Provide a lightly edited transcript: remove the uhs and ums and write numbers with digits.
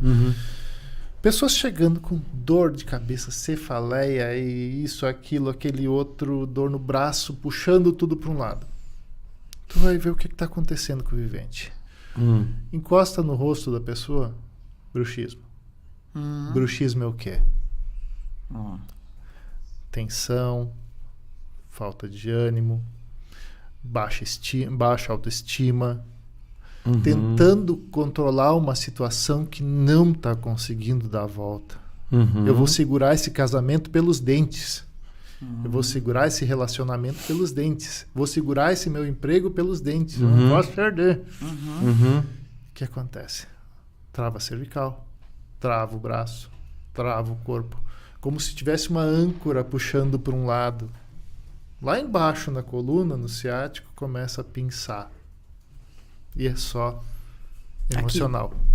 Uhum. Pessoas chegando com dor de cabeça, cefaleia e isso, aquilo, aquele outro, dor no braço, puxando tudo para um lado. Tu vai ver o que está acontecendo com o vivente. Encosta no rosto da pessoa, bruxismo. Bruxismo é o quê? Tensão, falta de ânimo, baixa autoestima, tentando controlar uma situação que não está conseguindo dar a volta. Eu vou segurar esse casamento pelos dentes. Eu vou segurar esse relacionamento pelos dentes. Vou segurar esse meu emprego pelos dentes. Eu não posso perder. O que acontece? Trava a cervical, trava o braço, trava o corpo. Como se tivesse uma âncora puxando para um lado. Lá embaixo na coluna, no ciático, começa a pinçar. E é só emocional. Aqui.